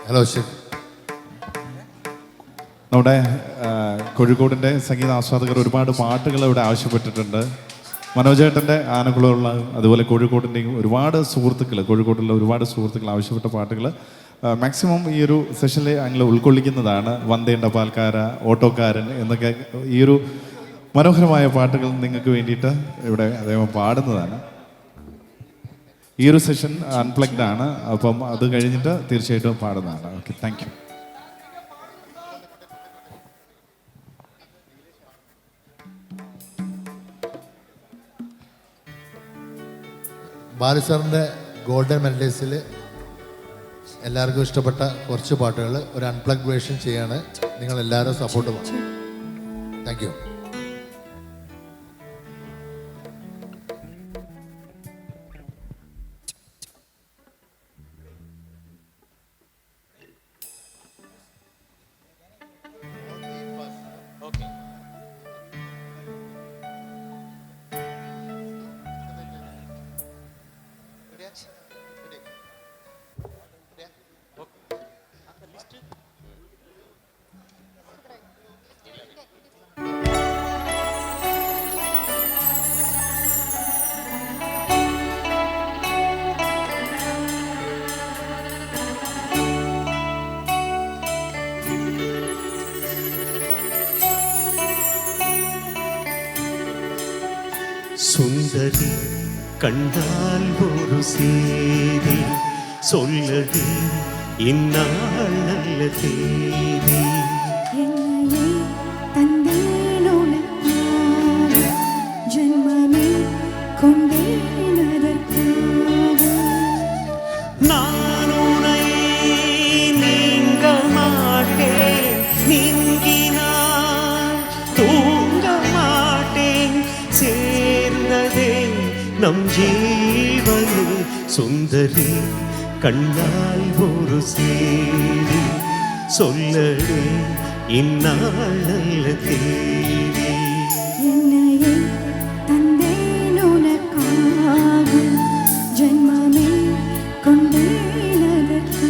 Hello chef. നമ്മുടെ കോഴിക്കോടിൻ്റെ സംഗീത ആസ്വാദകർ ഒരുപാട് പാട്ടുകൾ ഇവിടെ ആവശ്യപ്പെട്ടിട്ടുണ്ട്. മനോജേട്ടൻ്റെ ആനക്കുളമുള്ള അതുപോലെ കോഴിക്കോടിൻ്റെയും ഒരുപാട് സുഹൃത്തുക്കൾ, കോഴിക്കോട്ടുള്ള ഒരുപാട് സുഹൃത്തുക്കൾ ആവശ്യപ്പെട്ട പാട്ടുകൾ മാക്സിമം ഈ ഒരു സെഷനിൽ ഞങ്ങൾ ഉൾക്കൊള്ളിക്കുന്നതാണ്. വന്ദേണ്ട പാൽക്കാര, ഓട്ടോക്കാരൻ എന്നൊക്കെ ഈ ഒരു മനോഹരമായ പാട്ടുകൾ നിങ്ങൾക്ക് വേണ്ടിയിട്ട് ഇവിടെ അദ്ദേഹം പാടുന്നതാണ്. ഈ ഒരു സെഷൻ അൺപ്ലഗ്ഡ് ആണ്, അപ്പം അത് കഴിഞ്ഞിട്ട് തീർച്ചയായിട്ടും പാടുന്നതാണ്. Okay, thank you. ബാലു സാറിൻ്റെ ഗോൾഡൻ മെലഡീസിൽ എല്ലാവർക്കും ഇഷ്ടപ്പെട്ട കുറച്ച് പാട്ടുകൾ ഒരു അൺപ്ലഗ് വേർഷൻ ചെയ്യാണ്. നിങ്ങൾ എല്ലാവരും സപ്പോർട്ട് വേണം. Thank you. சுந்தரி கண்டால் ஒரு சேதி சொல்லடி இந்நாள் நல்ல தேதி. என்னையே தந்தேன் உனக்காக, ஜென்மமே கொண்டேன் அதற்காக. நான் உன்னை நீங்க மாட்டேன், நீங்கினால் தூங்க மாட்டேன். சேர்ந்ததே நம் ஜீவனே. சுந்தரி கண்ணால் ஒரு சேதி சொல்லடி இந்நாள் நல்ல தேதி. என்னையே தந்தேன் உனக்காக, ஜென்மமே கொண்டேன் அதற்காக.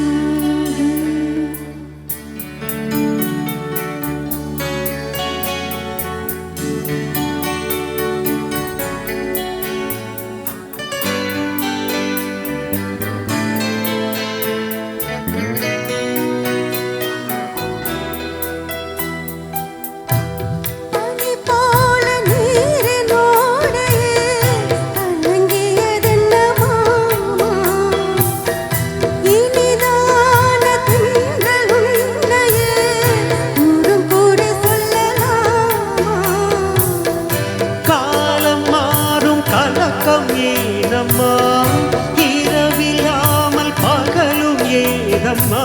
இரவில்லாமல் பகலும் ஏதம்மா,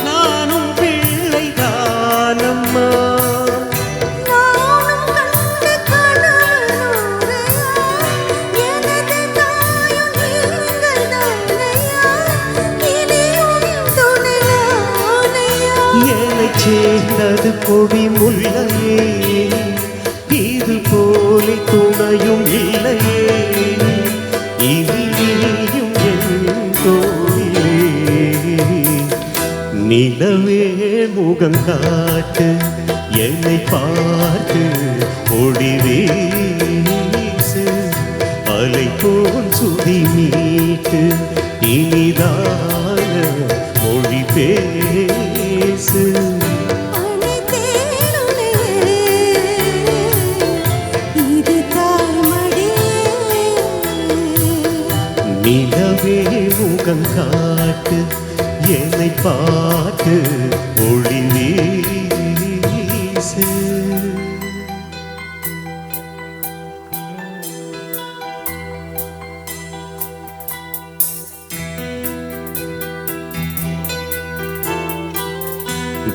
நானும் பிள்ளைதானம்மா. என்னை சேர்ந்தது கொடி முல்லையே, இது போல துணையும் இல்லையே. இனியும் என் கோயிலே, நிலவே முகங்காட்டு என்னை பார்த்து ஒளி வீசு. அலை போல் சுதி மீட்டு இனிதான மொழி பேசு. நிலவே முகங்காட்டு என்னை பார்த்து ஒளி வீசு.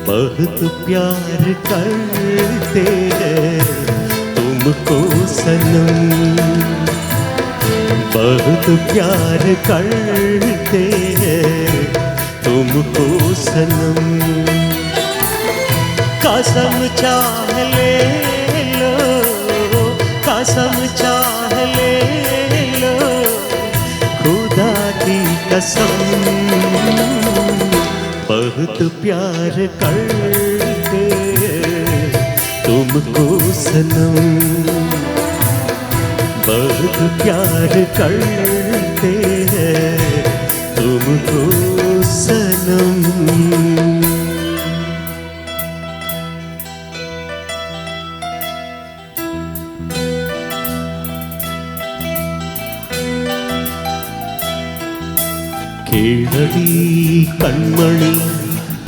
बहुत प्यार करते हैं तुमको सनम, बहुत प्यार करते हैं तुमको सनम. कसम चाह ले लो, कसम चाह ले लो, खुदा की कसम. बहुत प्यार करते हैं तुमको सनम, बहुत प्यार करते हैं तुमको सनम। கேளடி கண்மணி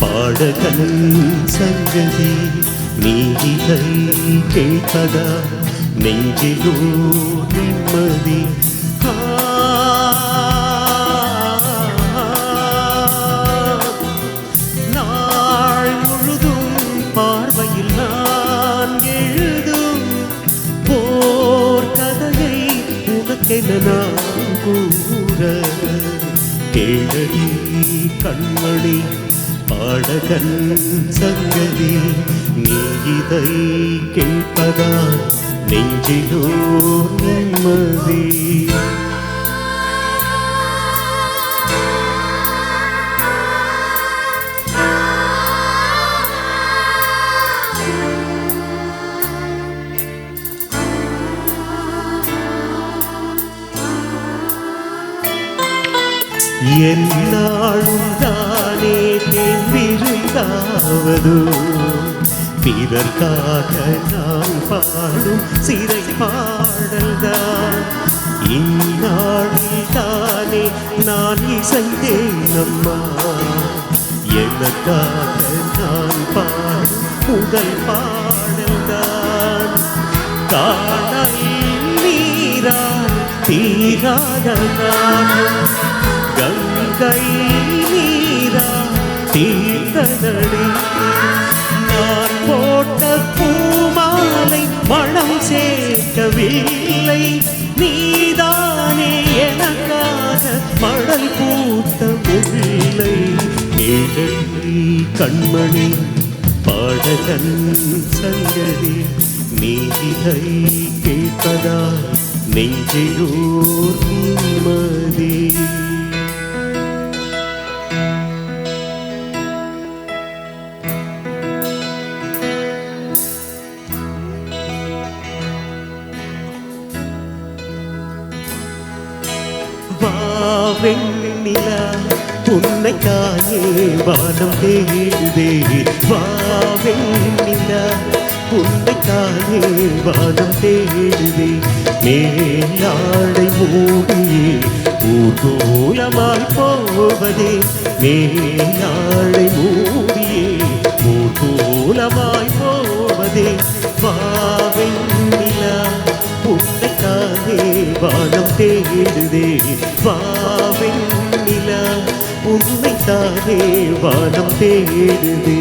பாடகன் சங்கதி, நீதிகை கேட்பதா நெஞ்சிலோ நிம்மதி. நாள் முழுதும் பார்வையில் நான் எழுதும் போர் கதையை உனக்கென நான் கூற. கேளடி கண்மணி பாடகன் சங்கதி, நீ இதை கேட்பதா நெஞ்சிலோ நிம்மதி. என்னாலும் தானே தேர்ந்திருந்தாவது, பிறர்க்காக நான் பாடும் சிறை பாடல்தான். இந்நாளில் தானே நான் இசைந்தேன் அம்மா, எனக்காக நான் பாடும் முதல் பாடல்தான். காணல் நீரால் தீராத நாகம், கங்கை நீரா தீர்த்ததடி. நான் போட்ட பூமாலை மனம் சேர்க்கவில்லை, நீதானே எனக்காக மடல் பூத்த முல்லை. கேளடி கண்மணி பாடகன் சங்கதி, நீதிகை கேட்பதா நெஞ்சிலோ நிம்மதி. வெண்ணிலா உன்னைத்தானே வானம் தேடுதே, வாவெண்ணிலா உன்னைத்தானே வானம் தேடுதே. மேலாடை மூடியே ஊர்கோலமாய் போவதே, மேலாடை மூடியே ஊர்கோலமாய் போவதே. வாவெண்ணிலா உன்னைத்தானே வானம் தேடுதே, வாவெண்ணிலா உன்னைத்தானே வானம் தேடுதே.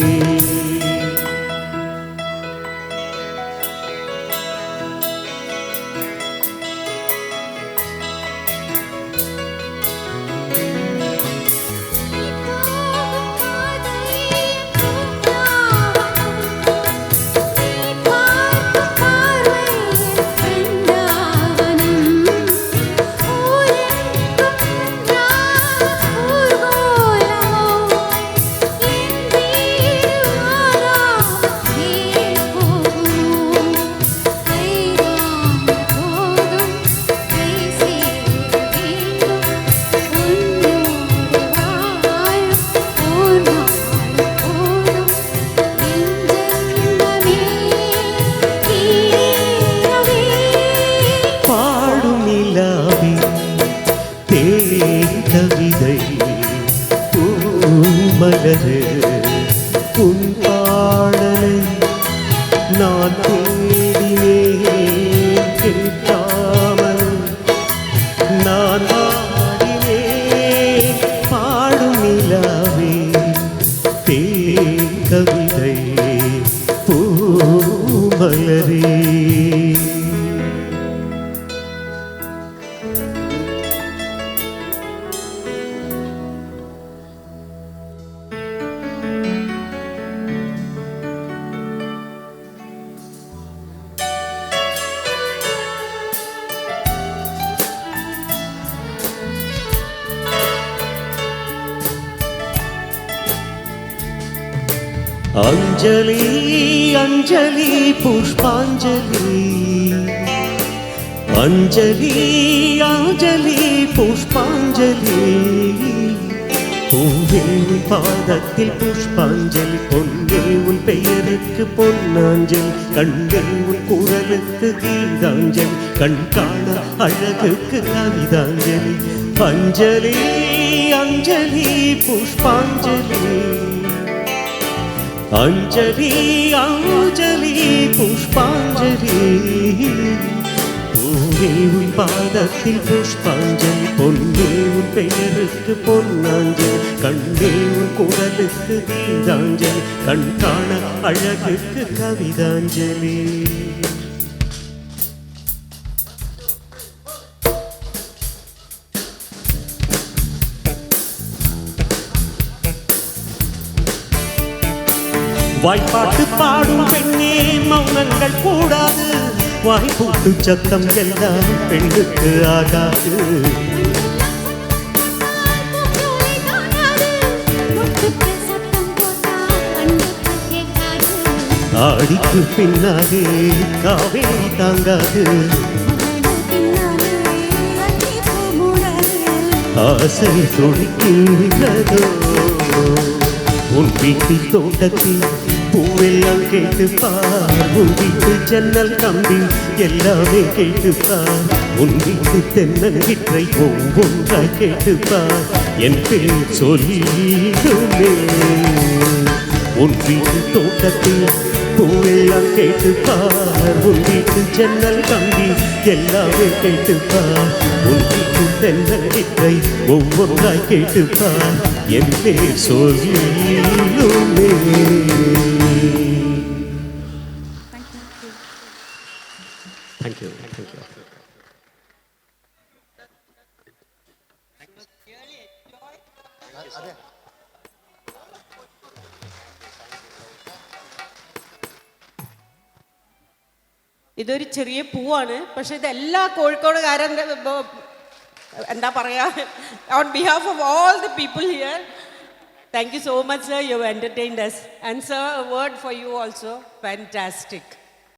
கவிதை பூமலரு உன் பாடலை நான் தேடினேன் கேட்காமல், நான் பாடினேன் பாடும் நிலாவே தேன் கவிதை பூமலரே. அஞ்சலி அஞ்சலி புஷ்பாஞ்சலி அஞ்சலி அஞ்சலி புஷ்பாஞ்சலி பூவே உன் பாதத்தில் புஷ்பாஞ்சலி பொன்னே உன் பெயருக்கு பொன்னாஞ்சலி கண்ணே உன் குரலுக்கு கீதாஞ்சலி கண் காண அழகுக்கு கவிதாஞ்சலி அஞ்சலி அஞ்சலி புஷ்பாஞ்சலி அஞ்சலி அஞ்சலி புஷ்பாஞ்சலி பூவே உன் பாதத்தில் புஷ்பாஞ்சலி பொன்னே உன் பெயருக்கு பொன்னாஞ்சலி கண்ணே உன் குரலுக்கு கீதாஞ்சலி கண் காண அழகுக்கு கவிதாஞ்சலி. வாய்ப்பாட்டு பாடும் பெண்ணே மௌனங்கள் கூடாது வாய்ப்பூட்டு சத்தம் எல்லாம் பெண்ணுக்கு ஆகாது ஆடிக்கு பின்னாலே காவேரி தாங்காது ஆசை துடிக்கின்றதோ உன் வீட்டில் தோட்டத்தில் பூவெல்லாம் கேட்டுப்பார் உன் வீட்டு ஜன்னல் கம்பி எல்லாமே கேட்டுப்பார் உன் வீட்டு தென்னங்கிற்றை ஒவ்வொன்றாய் கேட்டுப்பார் என் பேர் சொல்லிடுமே உன் வீட்டு தோட்டத்தில் பூவெல்லாம் கேட்டுப்பார் உன் வீட்டு ஜன்னல் கம்பி எல்லாமே கேட்டுப்பார் உன் வீட்டு தென்னங்கிற்றை ஒவ்வொன்றாய் கேட்டுப்பார் என் பேர் சொல்லிடுமே. Thank you. Thank you. ഇതൊരു ചെറിയ പൂവാണ്, പക്ഷെ ഇത് എല്ലാ കോഴിക്കോടുകാരൻ്റെ എന്താ പറയുക, on behalf of all the people here, thank you so much sir, you have entertained us. And sir, a word for you also, fantastic.